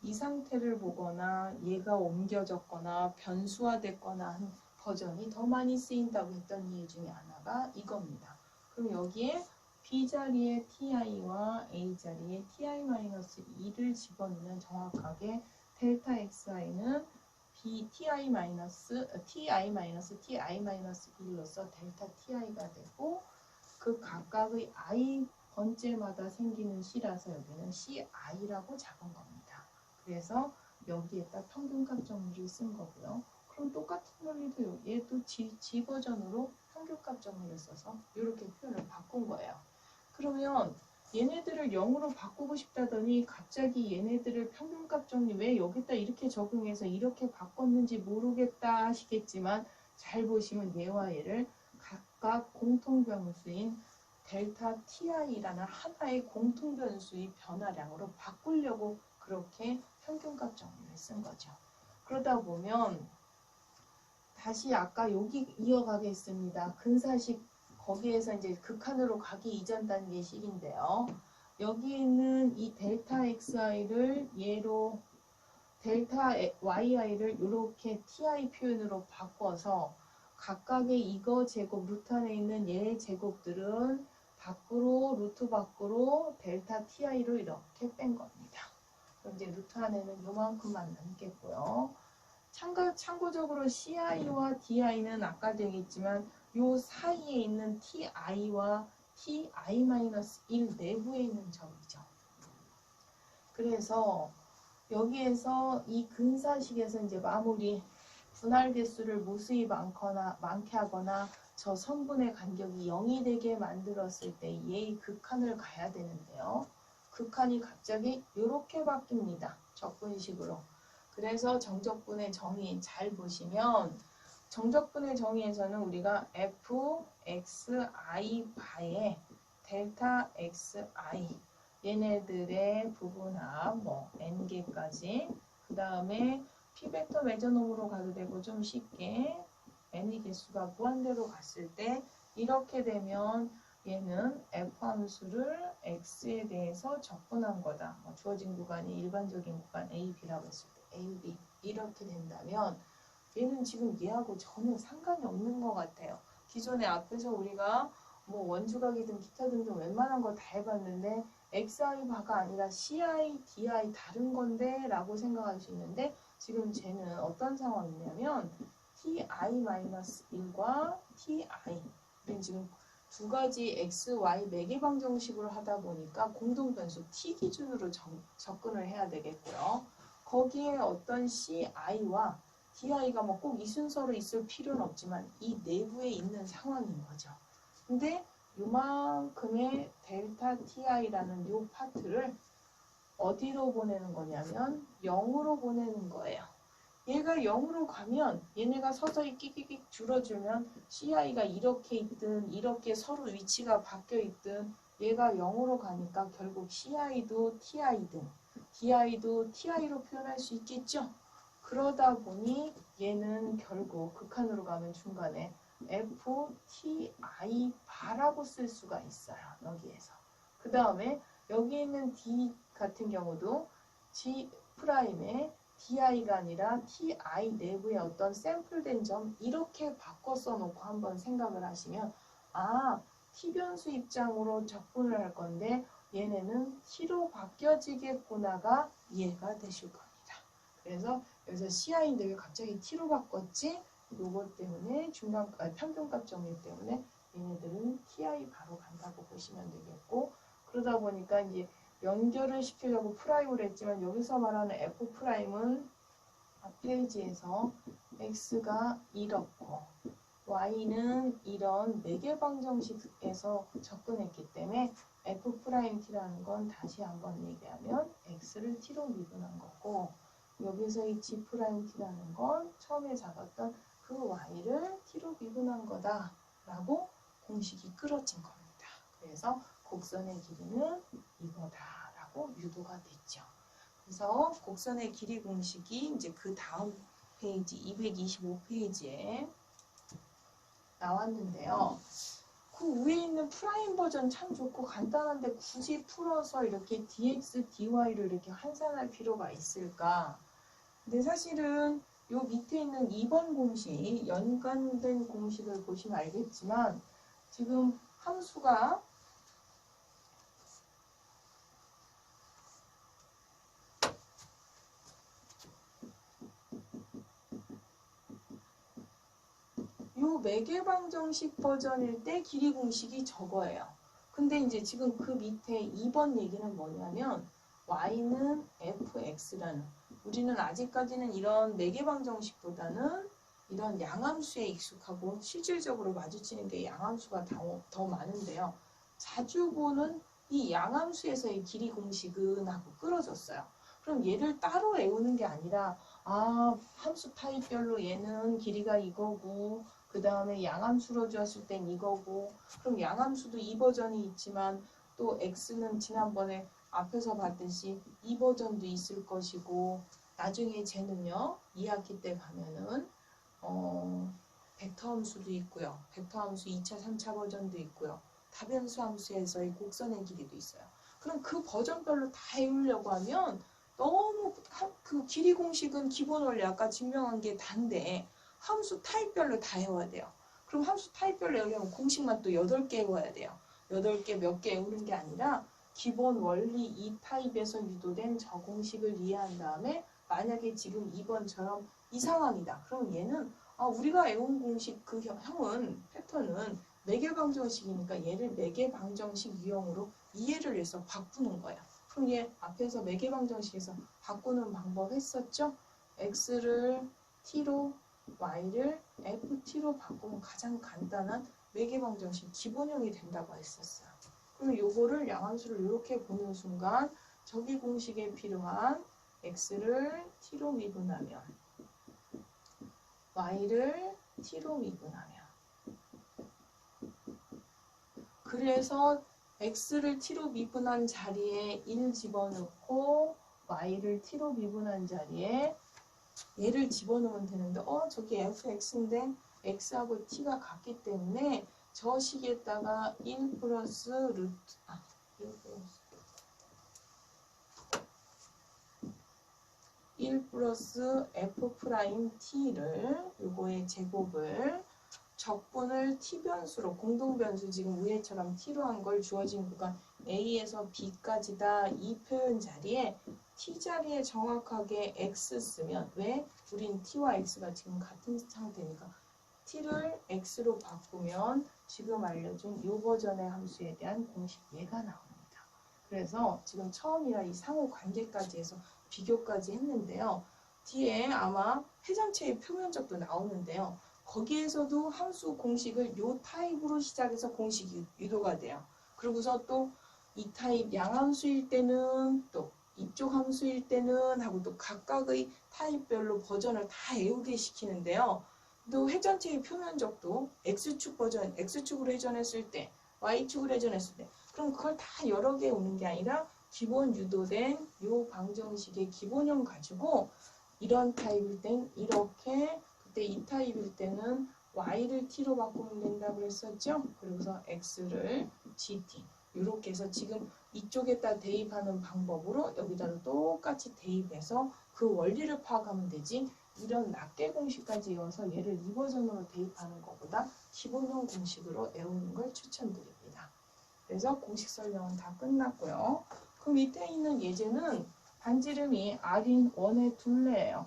이 상태를 보거나 얘가 옮겨졌거나 변수화됐거나 한 버전이 더 많이 쓰인다고 했던 이유 중에 하나가 이겁니다. 그럼 여기에 B 자리에 ti와 A 자리에 ti-2를 집어넣으면 정확하게 델타 xi는 ti-ti-1로서 델타 ti가 되고 그 각각의 i 번째마다 생기는 C라서 여기는 CI라고 잡은 겁니다. 그래서 여기에다 평균값 정리를 쓴 거고요. 그럼 똑같은 논리도 얘도 G 버전으로 평균값 정리를 써서 이렇게 표현을 바꾼 거예요. 그러면 얘네들을 0으로 바꾸고 싶다더니 갑자기 얘네들을 평균값 정리 왜 여기다 이렇게 적용해서 이렇게 바꿨는지 모르겠다 하시겠지만 잘 보시면 얘와 얘를 각각 공통변수인 델타 ti라는 하나의 공통변수의 변화량으로 바꾸려고 그렇게 평균값 정리를 쓴 거죠. 그러다 보면 다시 아까 여기 이어가겠습니다. 근사식 거기에서 이제 극한으로 가기 이전 단계식인데요. 여기 있는 이 델타xi를 얘로 델타 yi를 이렇게 ti 표현으로 바꿔서 각각의 이거 제곱 루트 안에 있는 얘 제곱들은 밖으로 루트 밖으로 델타 ti로 이렇게 뺀 겁니다. 그럼 이제 루트 안에는 요만큼만 남겠고요. 참고적으로 ci와 di는 아까도 얘기했지만 요 사이에 있는 ti와 ti-1 내부에 있는 점이죠. 그래서 여기에서 이 근사식에서 이제 마무리 분할 개수를 무수히 많게 하거나 저 성분의 간격이 0이 되게 만들었을 때 얘의 극한을 가야 되는데요. 극한이 갑자기 이렇게 바뀝니다. 적분식으로. 그래서 정적분의 정의 잘 보시면 정적분의 정의에서는 우리가 fxi 바에 델타 xi 얘네들의 부분합 n개까지 그 다음에 p벡터 매저놈으로 가도 되고 좀 쉽게 n의 개수가 무한대로 갔을 때 이렇게 되면 얘는 f 함수를 x에 대해서 적분한 거다. 주어진 구간이 일반적인 구간 a, b라고 했을 때 a, b 이렇게 된다면 얘는 지금 얘하고 전혀 상관이 없는 것 같아요. 기존에 앞에서 우리가 원주각이든 기타 등등 웬만한 거 다 해봤는데 xi 바가 아니라 ci, di 다른 건데 라고 생각할 수 있는데 지금 쟤는 어떤 상황이냐면 ti-1과 ti 지금 두 가지 x, y 매개방정식으로 하다 보니까 공동변수 t 기준으로 접근을 해야 되겠고요. 거기에 어떤 ci와 di가 꼭 이 순서로 있을 필요는 없지만 이 내부에 있는 상황인 거죠. 근데 요만큼의 델타 ti라는 요 파트를 어디로 보내는 거냐면 0으로 보내는 거예요. 얘가 0으로 가면 얘네가 서서히 끼끼끼 줄어들면 ci가 이렇게 있든 이렇게 서로 위치가 바뀌어 있든 얘가 0으로 가니까 결국 ci도 ti든 di도 ti로 표현할 수 있겠죠. 그러다 보니 얘는 결국 극한으로 가면 중간에 fti 바라고 쓸 수가 있어요. 여기에서. 그 다음에 여기 있는 d 같은 경우도 g 프라임의 di가 아니라 ti 내부의 어떤 샘플된 점 이렇게 바꿔 써놓고 한번 생각을 하시면 t 변수 입장으로 적분을 할 건데 얘네는 t로 바뀌어지겠구나가 이해가 되실 겁니다. 그래서 여기서 ci인데 왜 갑자기 t로 바꿨지? 요것 때문에 평균값 정의 때문에 얘네들은 ti 바로 간다고 보시면 되겠고 그러다 보니까 이제 연결을 시키려고 프라임을 했지만 여기서 말하는 f 프라임은 앞 페이지에서 x가 이렇고 y는 이런 매개방정식에서 접근했기 때문에 f 프라임 t라는 건 다시 한번 얘기하면 x를 t로 미분한 거고 여기서 이 g 프라임 t라는 건 처음에 잡았던 그 y를 t로 미분한 거다라고 공식이 끌어진 겁니다. 그래서 곡선의 길이는 이거다라고 유도가 됐죠. 그래서 곡선의 길이 공식이 이제 그 다음 페이지 225페이지에 나왔는데요. 그 위에 있는 프라임 버전 참 좋고 간단한데 굳이 풀어서 이렇게 dx, dy를 이렇게 환산할 필요가 있을까? 근데 사실은 요 밑에 있는 2번 공식, 연관된 공식을 보시면 알겠지만 지금 함수가 요 매개방정식 버전일 때 길이 공식이 저거예요. 근데 이제 지금 그 밑에 2번 얘기는 뭐냐면 y는 fx라는 우리는 아직까지는 이런 매개방정식보다는 이런 양함수에 익숙하고 실질적으로 마주치는 게 양함수가 더 많은데요. 자주 보는 이 양함수에서의 길이 공식은 하고 끌어졌어요. 그럼 얘를 따로 외우는 게 아니라 함수 타입별로 얘는 길이가 이거고 그 다음에 양함수로 주었을 땐 이거고 그럼 양함수도 이 버전이 있지만 또 x는 지난번에 앞에서 봤듯이 이 버전도 있을 것이고 나중에 쟤는요 2학기 때 가면은 벡터 함수도 있고요. 벡터 함수 2차, 3차 버전도 있고요. 다변수 함수에서의 곡선의 길이도 있어요. 그럼 그 버전별로 다 외우려고 하면 너무 그 길이 공식은 기본 원리 아까 증명한 게 단데 함수 타입별로 다 외워야 돼요. 그럼 함수 타입별로 외우려면 공식만 또 8개 외워야 돼요. 8개 몇 개 외우는 게 아니라 기본 원리 이 타입에서 유도된 저 공식을 이해한 다음에 만약에 지금 2번처럼 이 상황이다. 그럼 얘는 우리가 외운 공식 그 형은 패턴은 매개방정식이니까 얘를 매개방정식 유형으로 이해를 해서 바꾸는 거야. 그럼 얘 앞에서 매개방정식에서 바꾸는 방법 했었죠? x를 t로 y를 ft로 바꾸면 가장 간단한 매개방정식 기본형이 된다고 했었어요. 그럼 요거를 양함수를 이렇게 보는 순간 저기 공식에 필요한 x를 t로 미분하면 y를 t로 미분하면 그래서 x를 t로 미분한 자리에 1 집어넣고 y를 t로 미분한 자리에 얘를 집어넣으면 되는데 저기 fx인데 x하고 t가 같기 때문에 저 식에다가 1 플러스 루트 1 플러스 f 프라임 t를 요거의 제곱을 적분을 t변수로 공동변수 지금 위에처럼 t로 한 걸 주어진 구간 a에서 b까지다 이 표현 자리에 t 자리에 정확하게 x 쓰면 왜? 우린 t와 x가 지금 같은 상태니까 t를 x로 바꾸면 지금 알려준 이 버전의 함수에 대한 공식 얘가 나옵니다. 그래서 지금 처음이라 이 상호 관계까지 해서 비교까지 했는데요. 뒤에 아마 회전체의 표면적도 나오는데요. 거기에서도 함수 공식을 요 타입으로 시작해서 공식이 유도가 돼요. 그리고서 또 이 타입 양함수일 때는 또 이쪽 함수일 때는 하고 또 각각의 타입별로 버전을 다 외우게 시키는데요. 또 회전체의 표면적도 X축 버전, X축으로 회전했을 때, Y축으로 회전했을 때 그럼 그걸 다 여러 개 오는 게 아니라 기본 유도된 요 방정식의 기본형 가지고 이런 타입일 땐 이렇게 그때 이 타입일 때는 y를 t로 바꾸면 된다고 했었죠. 그리고서 x를 gt 이렇게 해서 지금 이쪽에다 대입하는 방법으로 여기다도 똑같이 대입해서 그 원리를 파악하면 되지 이런 낱개 공식까지 외워서 얘를 이 버전으로 대입하는 것보다 기본형 공식으로 외우는 걸 추천드립니다. 그래서 공식 설명은 다 끝났고요. 그 밑에 있는 예제는 반지름이 r인 원의 둘레예요.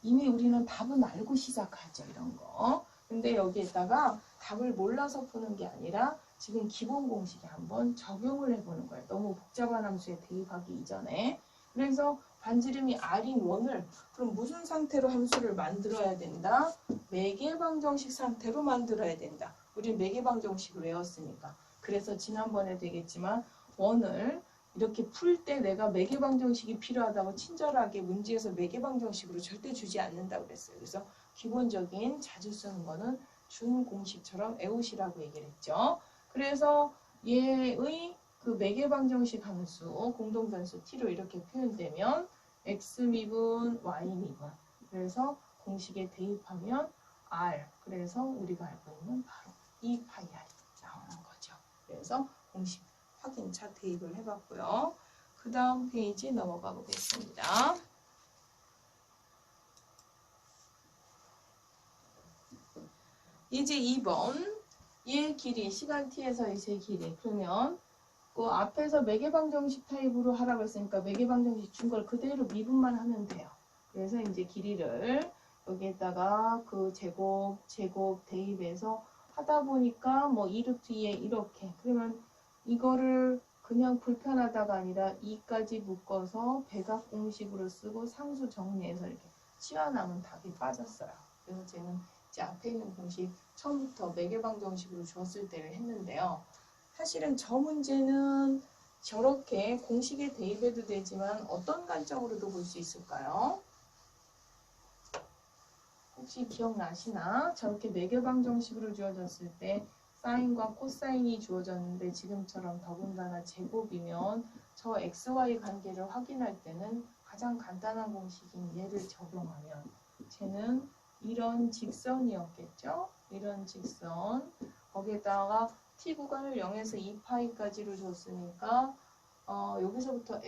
이미 우리는 답은 알고 시작하죠. 이런 거. 근데 여기에다가 답을 몰라서 푸는 게 아니라 지금 기본 공식에 한번 적용을 해보는 거예요. 너무 복잡한 함수에 대입하기 이전에. 그래서 반지름이 r인 원을 그럼 무슨 상태로 함수를 만들어야 된다? 매개방정식 상태로 만들어야 된다. 우리 매개방정식을 외웠으니까. 그래서 지난번에도 얘기했지만 원을 이렇게 풀 때 내가 매개방정식이 필요하다고 친절하게 문제에서 매개방정식으로 절대 주지 않는다고 그랬어요. 그래서 기본적인 자주 쓰는 거는 준공식처럼 외우시라고 얘기를 했죠. 그래서 얘의 그 매개방정식 함수 공동변수 t로 이렇게 표현되면 x 미분 y 미분 그래서 공식에 대입하면 r 그래서 우리가 알고 있는 바로 2파이 r 나오는 거죠. 그래서 공식 확인차 대입을 해봤고요. 그 다음 페이지 넘어가 보겠습니다. 이제 2번 얘 길이 시간 t에서의 제 길이 그러면 그 앞에서 매개방정식 타입으로 하라고 했으니까 매개방정식 준 걸 그대로 미분만 하면 돼요. 그래서 이제 길이를 여기에다가 그 제곱 대입해서 하다 보니까 뭐 2루트 2에 이렇게 그러면 이거를 그냥 불편하다가 아니라 2까지 묶어서 배각 공식으로 쓰고 상수 정리해서 이렇게 치환하면 답이 빠졌어요. 그래서 쟤는 이제 앞에 있는 공식 처음부터 매개방정식으로 주었을 때를 했는데요. 사실은 저 문제는 저렇게 공식에 대입해도 되지만 어떤 관점으로도 볼 수 있을까요? 혹시 기억나시나? 저렇게 매개방정식으로 주어졌을 때 사인과 코사인이 주어졌는데 지금처럼 더군다나 제곱이면 저 XY 관계를 확인할 때는 가장 간단한 공식인 얘를 적용하면 쟤는 이런 직선이었겠죠? 이런 직선. 거기에다가 t 구간을 0에서 2파이까지로 줬으니까 여기서부터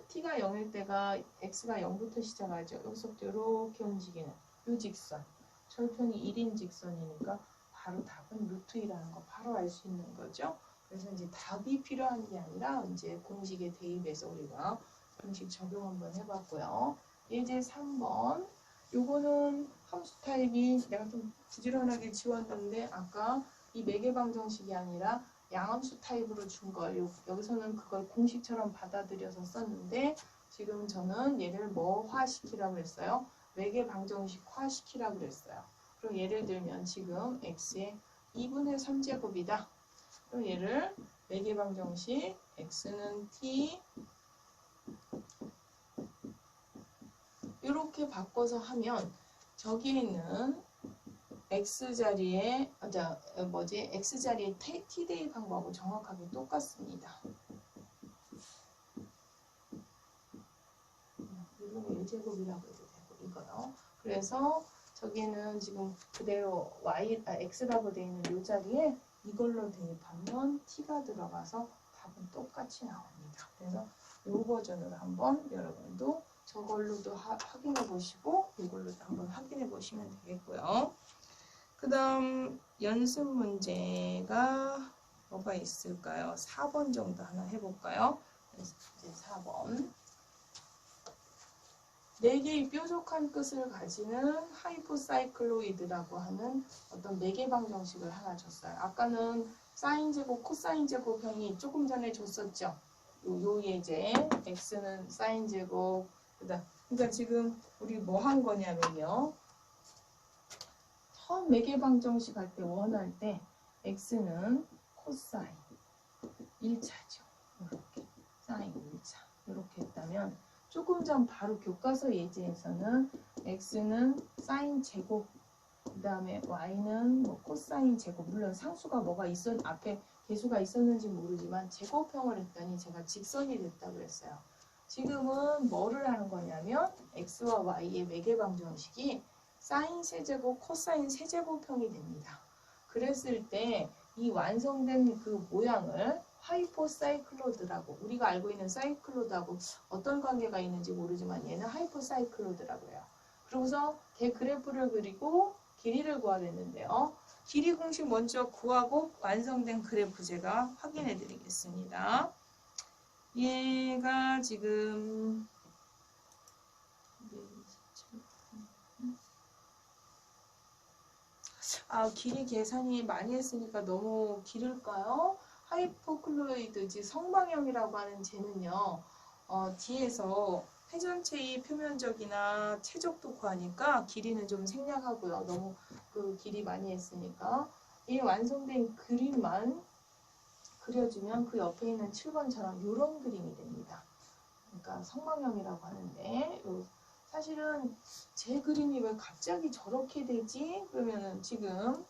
t가 0일 때가 x가 0부터 시작하죠. 여기서부터 이렇게 움직이는 이 직선. 절편이 1인 직선이니까 바로 답은 루트 2라는 거 바로 알 수 있는 거죠. 그래서 이제 답이 필요한 게 아니라 이제 공식에 대입해서 우리가 공식 적용 한번 해봤고요. 예제 3번. 요거는 함수 타입이 내가 좀 부지런하게 지웠는데 아까 이 매개방정식이 아니라 양함수 타입으로 준 걸 여기서는 그걸 공식처럼 받아들여서 썼는데 지금 저는 얘를 뭐화시키라고 했어요? 매개방정식화 시키라고 그랬어요. 그럼 예를 들면 지금 x의 2분의 3제곱이다. 그럼 얘를 매개방정식 x는 t 이렇게 바꿔서 하면 저기에 있는 x자리에 x자리에 t 대입한 거하고 정확하게 똑같습니다. 이건 1제곱이라고 해도 되고 이거요. 그래서 저기는 지금 그대로 x라고 되어 있는 이 자리에 이걸로 대입하면 t가 들어가서 답은 똑같이 나옵니다. 그래서 이 버전으로 한번 여러분도 저걸로도 확인해 보시고 이걸로도 한번 확인해 보시면 되겠고요. 그 다음 연습 문제가 뭐가 있을까요? 4번 정도 하나 해볼까요? 이제 4번. 4개의 뾰족한 끝을 가지는 하이포사이클로이드라고 하는 어떤 매개방정식을 하나 줬어요. 아까는 사인제곱, 코사인제곱형이 조금 전에 줬었죠. 요 예제 x는 사인제곱 그러니까 지금 우리 뭐 한 거냐면요. 처음 매개방정식 할 때 원할 때 x는 코사인 1차죠. 이렇게 사인 1차 이렇게 했다면 조금 전 바로 교과서 예제에서는 x는 사인 제곱 그 다음에 y는 뭐 코사인 제곱 물론 상수가 뭐가 앞에 개수가 있었는지 모르지만 제곱형을 했더니 제가 직선이 됐다고 했어요. 지금은 뭐를 하는 거냐면 x와 y의 매개방정식이 사인 세제곱, 코사인 세제곱형이 됩니다. 그랬을 때 이 완성된 그 모양을 하이포사이클로드라고 우리가 알고 있는 사이클로드하고 어떤 관계가 있는지 모르지만 얘는 하이포사이클로드라고 해요. 그러고서 걔 그래프를 그리고 길이를 구하랬는데요. 길이 공식 먼저 구하고 완성된 그래프 제가 확인해 드리겠습니다. 얘가 지금 길이 계산이 많이 했으니까 너무 길을까요? 하이포클로이드, 즉 성방형이라고 하는 쟤는요. 뒤에서 회전체의 표면적이나 최적도 구하니까 길이는 좀 생략하고요. 너무 그 길이 많이 했으니까 이 완성된 그림만 그려주면 그 옆에 있는 7번처럼 이런 그림이 됩니다. 그러니까 성방형이라고 하는데 사실은 제 그림이 왜 갑자기 저렇게 되지? 그러면은 지금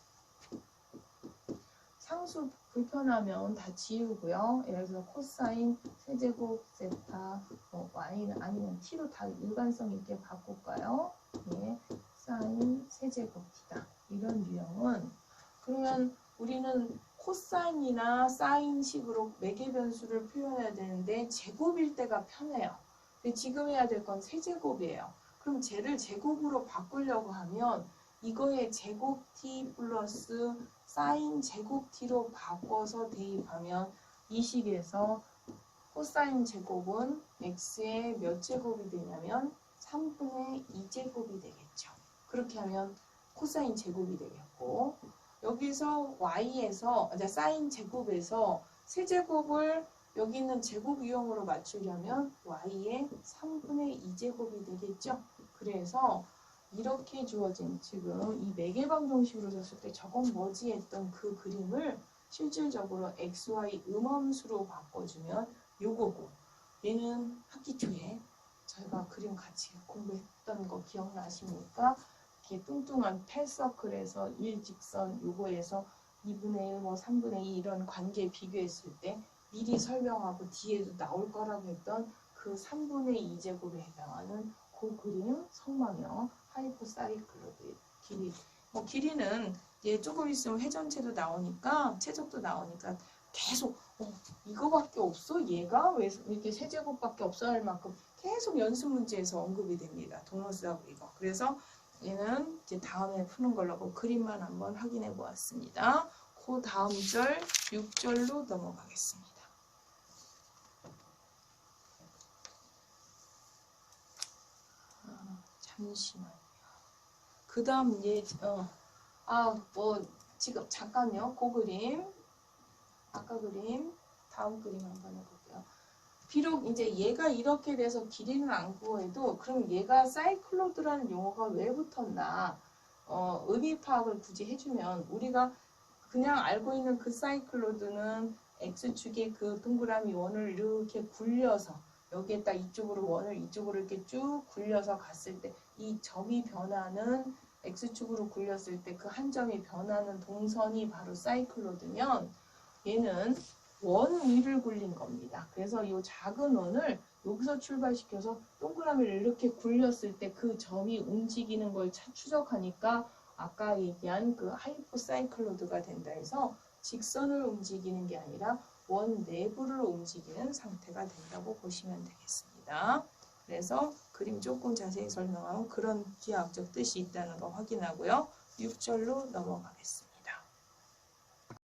상수 불편하면 다 지우고요. 예를 들어서 코사인 세제곱 세타 y는 아니면 t로 다 일관성 있게 바꿀까요? 예, 사인 세제곱 t다. 이런 유형은 그러면 우리는 코사인이나 사인식으로 매개변수를 표현해야 되는데 제곱일 때가 편해요. 근데 지금 해야 될 건 세제곱이에요. 그럼 쟤를 제곱으로 바꾸려고 하면 이거의 제곱 t 플러스 사인 제곱 t로 바꿔서 대입하면 이 식에서 코사인 제곱은 x의 몇 제곱이 되냐면 3분의 2제곱이 되겠죠. 그렇게 하면 코사인 제곱이 되겠고 여기서 y에서 사인 제곱에서 세제곱을 여기 있는 제곱 유형으로 맞추려면 y의 3분의 2제곱이 되겠죠. 그래서 이렇게 주어진 지금 이 매개방정식으로 줬을 때 저건 뭐지 했던 그 그림을 실질적으로 xy 음함수로 바꿔주면 요거고 얘는 학기 초에 저희가 그림 같이 공부했던 거 기억나십니까? 이렇게 뚱뚱한 펠서클에서 일직선 요거에서 2분의 1, 뭐 3분의 2 이런 관계 비교했을 때 미리 설명하고 뒤에도 나올 거라고 했던 그 3분의 2제곱에 해당하는 그 그림 성망형 하이퍼사이클로드의 길이. 길이는 얘 조금 있으면 회전체도 나오니까 최적도 나오니까 계속 이거밖에 없어? 얘가 왜 이렇게 세제곱밖에 없어? 할 만큼 계속 연습 문제에서 언급이 됩니다. 도너스하고 이거. 그래서 얘는 이제 다음에 푸는 걸로 하고 그림만 한번 확인해 보았습니다. 그 다음 절 6절로 넘어가겠습니다. 잠시만요. 그 다음 얘 지금 잠깐요. 그 그림 아까 그림 다음 그림 한번 해볼게요. 비록 이제 얘가 이렇게 돼서 길이는 안 구해도 그럼 얘가 사이클로드라는 용어가 왜 붙었나 의미 파악을 굳이 해주면 우리가 그냥 알고 있는 그 사이클로드는 X축에 그 동그라미 원을 이렇게 굴려서 여기에다 이쪽으로 원을 이쪽으로 이렇게 쭉 굴려서 갔을 때 이 점이 변하는 X축으로 굴렸을 때 그 한 점이 변하는 동선이 바로 사이클로드면 얘는 원 위를 굴린 겁니다. 그래서 이 작은 원을 여기서 출발시켜서 동그라미를 이렇게 굴렸을 때 그 점이 움직이는 걸 추적하니까 아까 얘기한 그 하이퍼사이클로드가 된다 해서 직선을 움직이는 게 아니라 원 내부를 움직이는 상태가 된다고 보시면 되겠습니다. 그래서 그림 조금 자세히 설명하면 그런 기하학적 뜻이 있다는 거 확인하고요. 6절로 넘어가겠습니다.